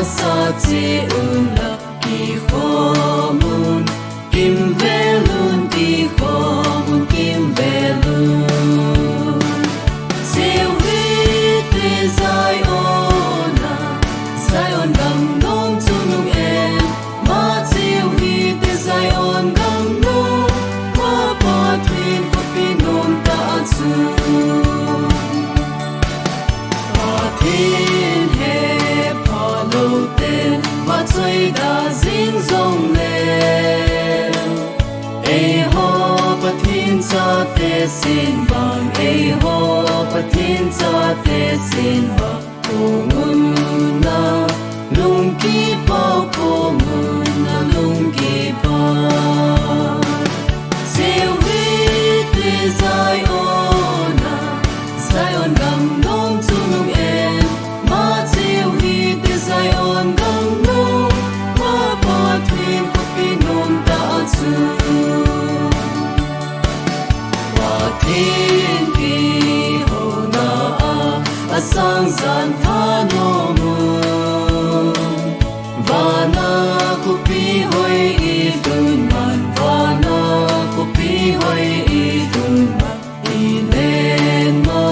sa chi ula ki khomun kim velun ti khomun kim velun siêu vi te Ziona Zion gam nong chunung em ma siêu vi te Zion gam nong ma pa twin ko pinom ta chu thiên he palo ten ma choi da zing zong le ho pathin cha te sin bang ho pathin cha te sin ba ngun na lung ki pao ko ngun na lung ki pa siêu vi te Ziona Zion gam nong chunung em ma siêu vi te Zion gam nong ma pa twin ko pinom ta chu wa thiên ki ho na a sang san tha no mu va na ko pi hoi I dun man va na ko pi hoi I dun man I len ma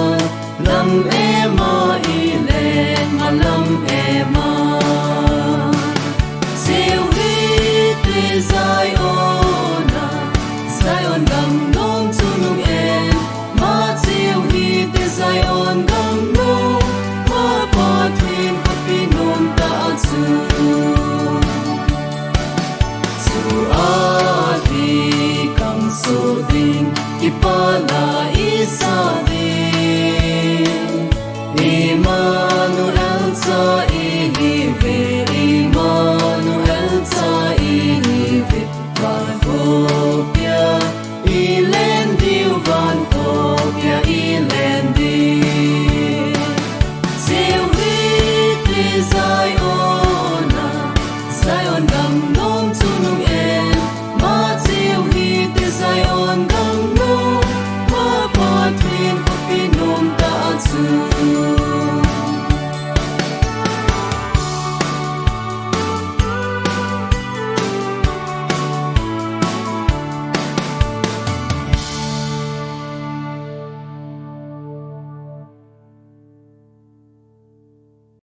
lam ema I len ma lam ema siêu vi te Ziona Zion gam nong chunung em ma siêu vi te Zion gam nong ma pa twin ko pinom ta chu di kang su ding ipala isa ding Emmanuel cha ilive Emmanuel cha ilive van kopia ilen diu van kopia ilen diu siêu vi te Ziona Zion gam nong chunung em ma siêu vi te Zion gam nong ma pa twin ko pinom ta chu